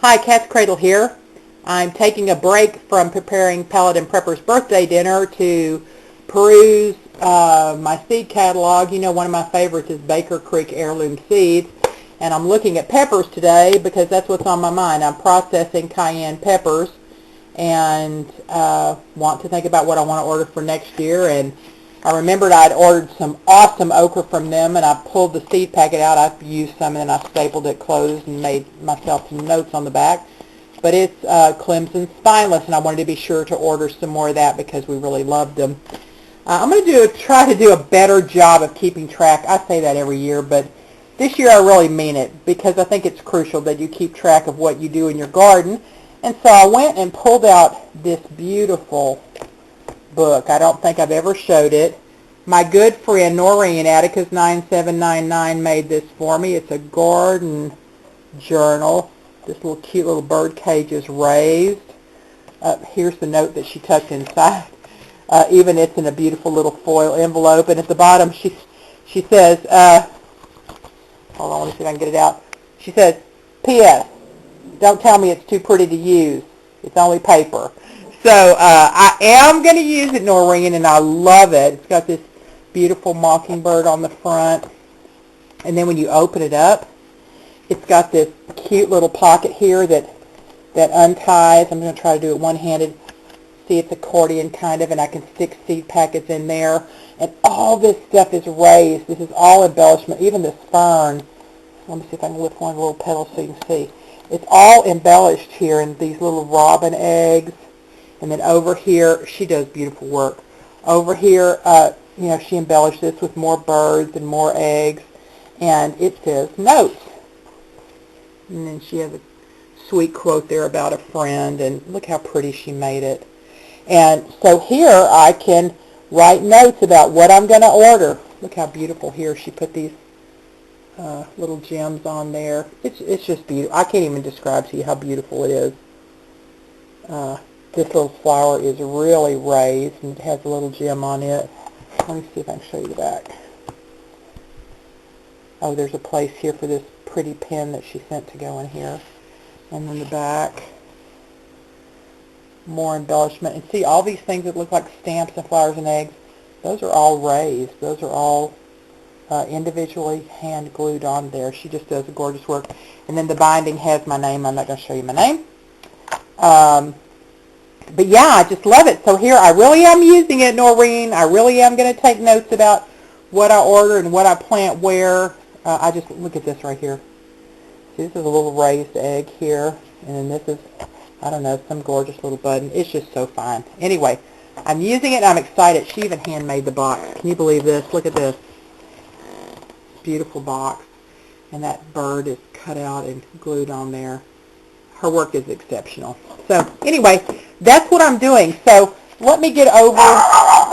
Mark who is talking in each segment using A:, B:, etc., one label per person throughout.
A: Hi, Katzcradul here. I'm taking a break from preparing Paladin Prepper's birthday dinner to peruse my seed catalog. You know, one of my favorites is Baker Creek Heirloom Seeds, and I'm looking at peppers today because that's what's on my mind. I'm processing cayenne peppers and want to think about what I want to order for next year. And I remembered I'd ordered some awesome okra from them, and I pulled the seed packet out. I used some, and then I stapled it closed and made myself some notes on the back. But it's Clemson Spineless, and I wanted to be sure to order some more of that because we really loved them. I'm going to try to do a better job of keeping track. I say that every year, but this year I really mean it because I think it's crucial that you keep track of what you do in your garden. And so I went and pulled out this beautiful book. I don't think I've ever showed it. My good friend Noreen, Atticus 9799, made this for me. It's a garden journal. This little cute little bird cage is raised. Here's the note that she tucked inside. Even it's in a beautiful little foil envelope. And at the bottom she says, hold on, let me see if I can get it out. She says, P.S. Don't tell me it's too pretty to use. It's only paper. So I am going to use it, Noreen, and I love it. It's got this beautiful mockingbird on the front. And then when you open it up, it's got this cute little pocket here that unties. I'm going to try to do it one-handed. See, it's accordion kind of, and I can stick seed packets in there. And all this stuff is raised. This is all embellishment, even this fern. Let me see if I can lift one little petal so you can see. It's all embellished here in these little robin eggs. And then over here, she does beautiful work. Over here, you know, she embellished this with more birds and more eggs. And it says notes. And then she has a sweet quote there about a friend. And look how pretty she made it. And so here I can write notes about what I'm going to order. Look how beautiful here she put these little gems on there. It's just beautiful. I can't even describe to you how beautiful it is. This little flower is really raised, and it has a little gem on it. Let me see if I can show you the back. Oh, there's a place here for this pretty pin that she sent to go in here. And then the back, more embellishment. And see, all these things that look like stamps and flowers and eggs, those are all raised. Those are all individually hand glued on there. She just does a gorgeous work. And then the binding has my name. I'm not going to show you my name. But yeah, I just love it. So here, I really am using it, Noreen. I really am going to take notes about what I order and what I plant where. I just, look at this right here. See, this is a little raised egg here. And then this is, I don't know, some gorgeous little button. It's just so fine. Anyway, I'm using it and I'm excited. She even handmade the box. Can you believe this? Look at this. Beautiful box. And that bird is cut out and glued on there. Her work is exceptional. So anyway, that's what I'm doing. So let me get over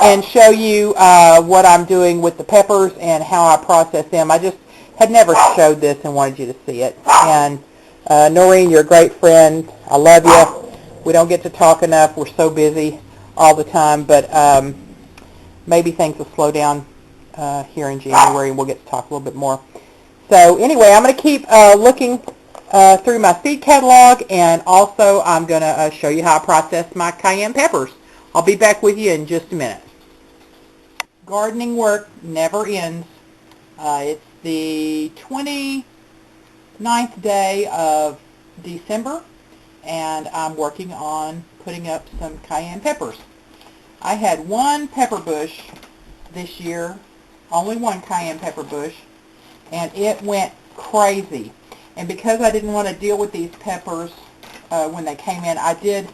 A: and show you what I'm doing with the peppers and how I process them. I just had never showed this and wanted you to see it. And Noreen, you're a great friend. I love you. We don't get to talk enough. We're so busy all the time. But maybe things will slow down here in January and we'll get to talk a little bit more. So anyway, I'm going to keep looking through my seed catalog, and also I'm going to show you how I process my cayenne peppers. I'll be back with you in just a minute. Gardening work never ends. It's the 29th day of December, and I'm working on putting up some cayenne peppers. I had one pepper bush this year, only one cayenne pepper bush, and it went crazy. And because I didn't want to deal with these peppers when they came in, I did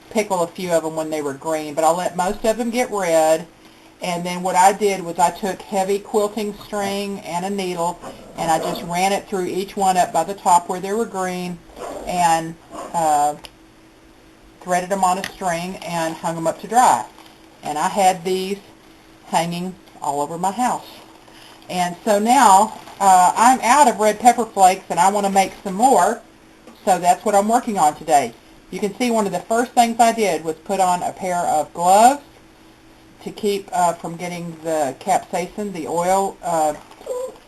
A: pickle a few of them when they were green, but I let most of them get red. And then what I did was I took heavy quilting string and a needle, and I just ran it through each one up by the top where they were green, and threaded them on a string and hung them up to dry. And I had these hanging all over my house. And so now I'm out of red pepper flakes and I want to make some more, so that's what I'm working on today. You can see one of the first things I did was put on a pair of gloves to keep from getting the capsaicin, the oil,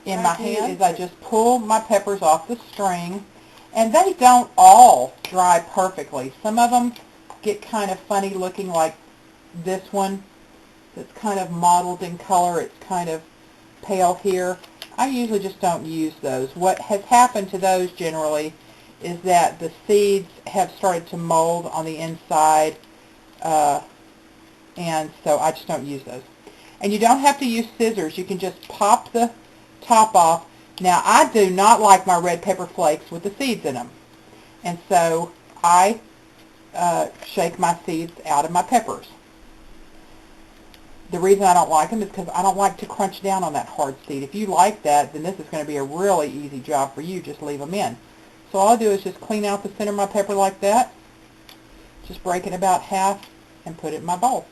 A: in my hand. Is I just pull my peppers off the string And they don't all dry perfectly. Some of them get kind of funny looking, like this one that's kind of mottled in color. It's kind of pale here. I usually just don't use those. What has happened to those generally is that the seeds have started to mold on the inside, and so I just don't use those. And you don't have to use scissors. You can just pop the top off. Now, I do not like my red pepper flakes with the seeds in them, and so I shake my seeds out of my peppers. The reason I don't like them is because I don't like to crunch down on that hard seed. If you like that, then this is going to be a really easy job for you. Just leave them in. So all I do is just clean out the center of my pepper like that, just break it about half and put it in my bowl.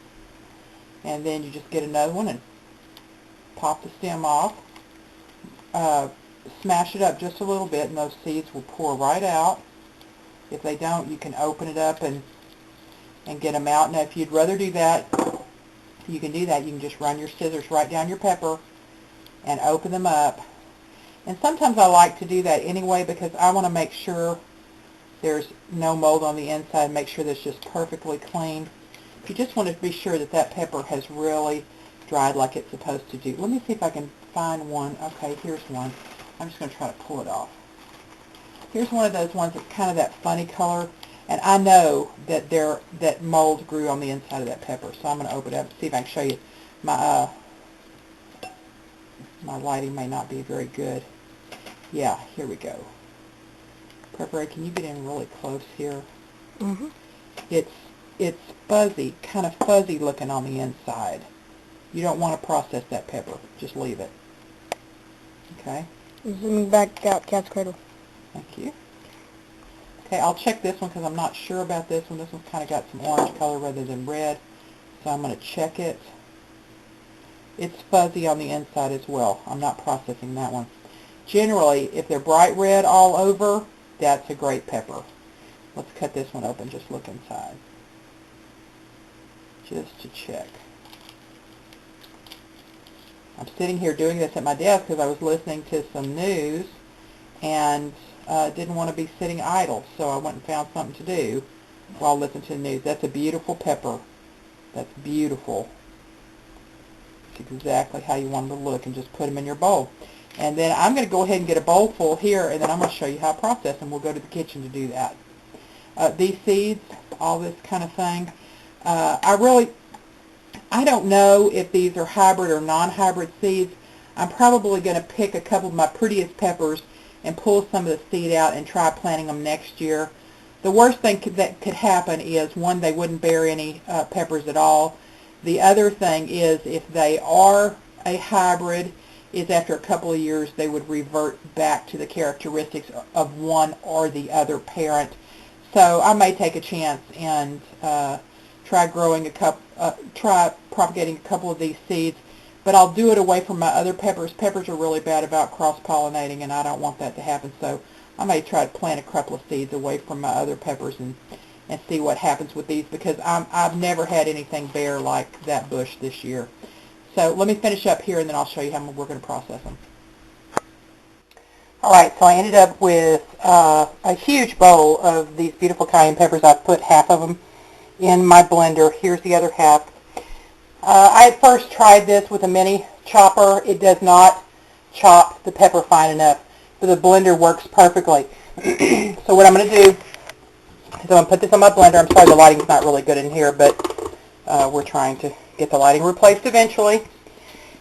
A: And then you just get another one and pop the stem off. Smash it up just a little bit and those seeds will pour right out. If they don't, you can open it up and get them out. Now if you'd rather do that, you can do that. You can just run your scissors right down your pepper and open them up. And sometimes I like to do that anyway because I want to make sure there's no mold on the inside, make sure that's just perfectly clean. You just want to be sure that that pepper has really dried like it's supposed to do. Let me see if I can find one. Okay, here's one. I'm just going to try to pull it off. Here's one of those ones that's kind of that funny color, and I know that that mold grew on the inside of that pepper, so I'm going to open it up and see if I can show you. My lighting may not be very good. Yeah, here we go. Prepare, can you get in really close here? Mm-hmm. It's fuzzy, kind of fuzzy looking on the inside. You don't want to process that pepper. Just leave it. Okay?
B: Zoom back out, katzcradul.
A: Thank you. Okay, I'll check this one because I'm not sure about this one. This one's kind of got some orange color rather than red. So I'm going to check it. It's fuzzy on the inside as well. I'm not processing that one. Generally, if they're bright red all over, that's a great pepper. Let's cut this one open. Just look inside. Just to check. I'm sitting here doing this at my desk because I was listening to some news and didn't want to be sitting idle, so I went and found something to do while listening to the news. That's a beautiful pepper. That's beautiful. It's exactly how you want them to look, and just put them in your bowl. And then I'm going to go ahead and get a bowl full here, and then I'm going to show you how to process them. We'll go to the kitchen to do that. These seeds, all this kind of thing, I don't know if these are hybrid or non-hybrid seeds. I'm probably going to pick a couple of my prettiest peppers and pull some of the seed out and try planting them next year. The worst thing that could happen is, one, they wouldn't bear any peppers at all. The other thing is, if they are a hybrid, is after a couple of years they would revert back to the characteristics of one or the other parent. So I may take a chance and try propagating a couple of these seeds, but I'll do it away from my other peppers. Peppers are really bad about cross-pollinating, and I don't want that to happen. So I may try to plant a couple of seeds away from my other peppers and see what happens with these, because I've never had anything bear like that bush this year. So let me finish up here, and then I'll show you how we're going to process them. All right, so I ended up with a huge bowl of these beautiful cayenne peppers. I've put half of them in my blender. Here's the other half. I had first tried this with a mini chopper. It does not chop the pepper fine enough, but the blender works perfectly. So what I'm going to do is I'm going to put this on my blender. I'm sorry the lighting's not really good in here, but we're trying to get the lighting replaced eventually.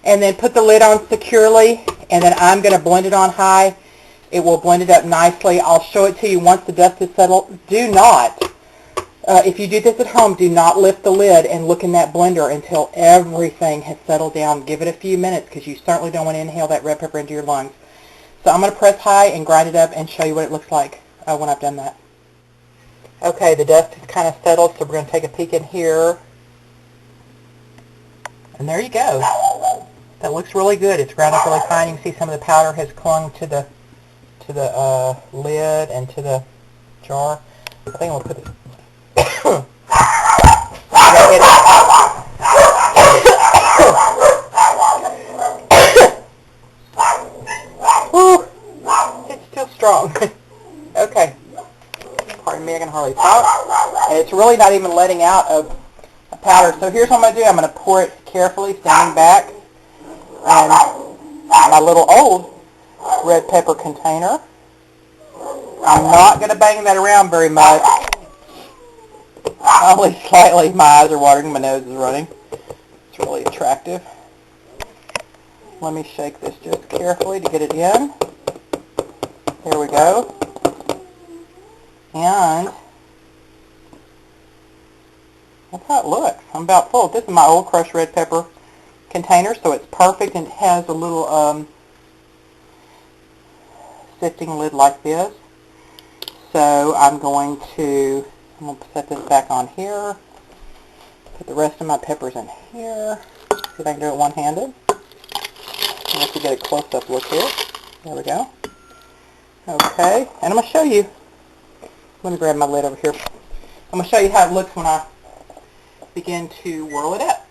A: And then put the lid on securely, and then I'm going to blend it on high. It will blend it up nicely. I'll show it to you once the dust is settled. Do not, if you do this at home, do not lift the lid and look in that blender until everything has settled down. Give it a few minutes, because you certainly don't want to inhale that red pepper into your lungs. So I'm going to press high and grind it up and show you what it looks like when I've done that. Okay, the dust is kind of settled, so we're going to take a peek in here. And there you go. That looks really good. It's ground up really fine. You can see some of the powder has clung to the lid and to the jar. I think I'll put it. Woo! It's still strong. Okay. me, I can hardly talk. And it's really not even letting out of a powder. So here's what I'm going to do. I'm going to pour it carefully, standing back, and my little old red pepper container. I'm not going to bang that around very much. Only slightly. My eyes are watering. My nose is running. It's really attractive. Let me shake this just carefully to get it in. There we go. And that's how it looks. I'm about full. This is my old crushed red pepper container, so it's perfect, and it has a little sifting lid like this. So I'm going to set this back on here. Put the rest of my peppers in here. See if I can do it one-handed. Let's get a close-up look here. There we go. Okay, and I'm going to show you. Let me grab my lid over here. I'm going to show you how it looks when I begin to whirl it up.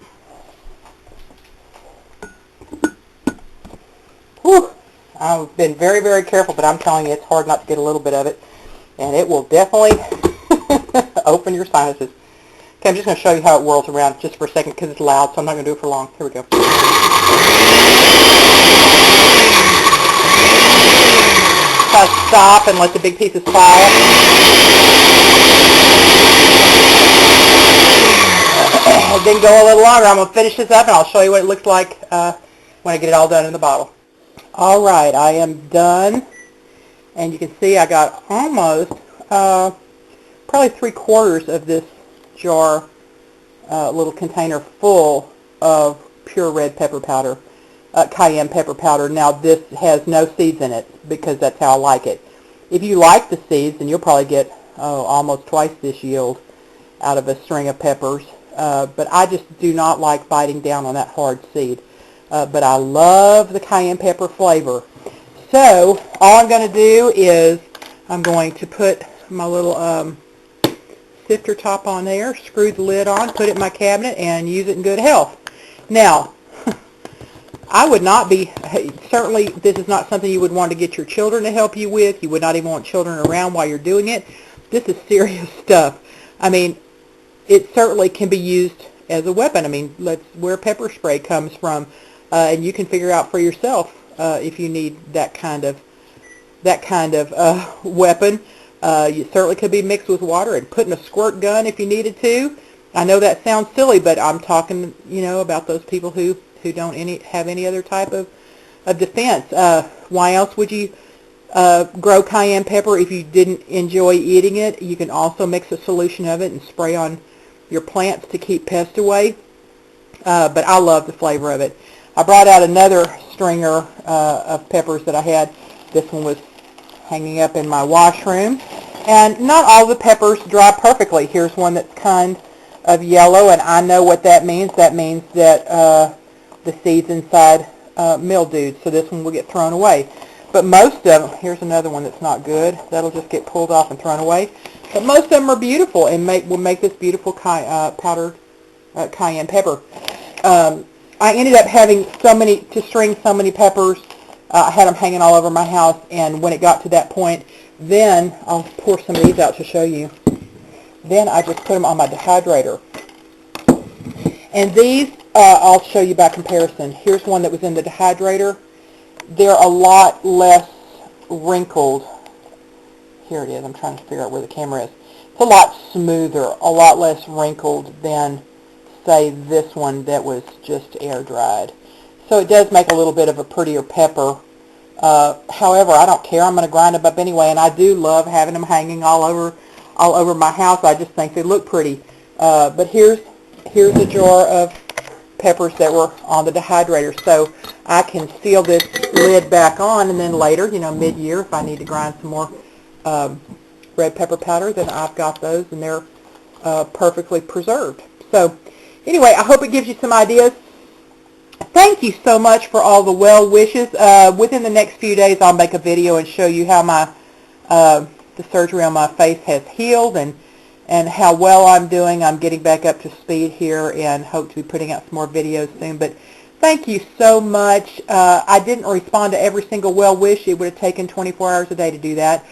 A: Whew. I've been very, very careful, but I'm telling you, it's hard not to get a little bit of it. And it will definitely open your sinuses. Okay, I'm just going to show you how it whirls around just for a second because it's loud, so I'm not going to do it for long. Here we go. Stop and let the big pieces fall. Then go a little longer. I'm going to finish this up and I'll show you what it looks like when I get it all done in the bottle. Alright, I am done. And you can see I got almost, probably 3/4 of this jar, little container full of pure red pepper powder. Cayenne pepper powder. Now this has no seeds in it because that's how I like it. If you like the seeds, then you'll probably get almost twice this yield out of a string of peppers. But I just do not like biting down on that hard seed. But I love the cayenne pepper flavor. So all I'm going to do is I'm going to put my little sifter top on there, screw the lid on, put it in my cabinet, and use it in good health. Now, I would not be, certainly this is not something you would want to get your children to help you with. You would not even want children around while you're doing it. This is serious stuff. I mean, it certainly can be used as a weapon. I mean, that's where pepper spray comes from, and you can figure out for yourself if you need that kind of weapon. You certainly could be mixed with water and put in a squirt gun if you needed to. I know that sounds silly, but I'm talking, about those people who don't have any other type of defense. Why else would you grow cayenne pepper if you didn't enjoy eating it? You can also mix a solution of it and spray on your plants to keep pests away. But I love the flavor of it. I brought out another stringer of peppers that I had. This one was hanging up in my washroom. And not all the peppers dry perfectly. Here's one that's kind of yellow, and I know what that means. That means that the seeds inside mildewed, so this one will get thrown away. But most of them, here's another one that's not good. That'll just get pulled off and thrown away. But most of them are beautiful and will make this beautiful powdered cayenne pepper. I ended up having to string so many peppers. I had them hanging all over my house, and when it got to that point, then I'll pour some of these out to show you. Then I just put them on my dehydrator. And these, I'll show you by comparison. Here's one that was in the dehydrator. They're a lot less wrinkled. Here it is. I'm trying to figure out where the camera is. It's a lot smoother, a lot less wrinkled than, say, this one that was just air dried. So it does make a little bit of a prettier pepper. However, I don't care. I'm going to grind them up anyway, and I do love having them hanging all over my house. I just think they look pretty. But here's a jar of peppers that were on the dehydrator, so I can seal this lid back on, and then later, mid-year, if I need to grind some more red pepper powder, then I've got those, and they're perfectly preserved. So anyway, I hope it gives you some ideas. Thank you so much for all the well wishes. Within the next few days, I'll make a video and show you how the surgery on my face has healed and how well I'm doing. I'm getting back up to speed here and hope to be putting out some more videos soon. But thank you so much. I didn't respond to every single well wish. It would have taken 24 hours a day to do that.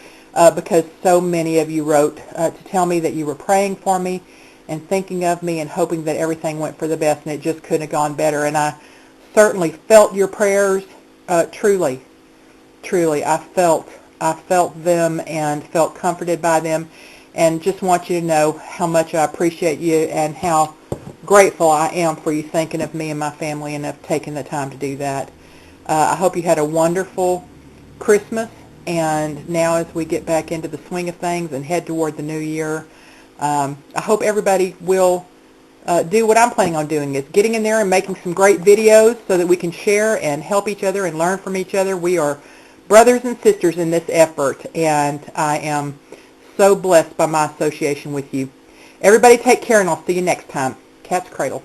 A: because so many of you wrote to tell me that you were praying for me and thinking of me and hoping that everything went for the best, and it just couldn't have gone better. And I certainly felt your prayers, truly. I felt them and felt comforted by them, and just want you to know how much I appreciate you and how grateful I am for you thinking of me and my family and of taking the time to do that. I hope you had a wonderful Christmas, and now as we get back into the swing of things and head toward the new year, I hope everybody will do what I'm planning on doing, is getting in there and making some great videos so that we can share and help each other and learn from each other. We are brothers and sisters in this effort, and I am so blessed by my association with you. Everybody take care, and I'll see you next time. Cat's Cradle.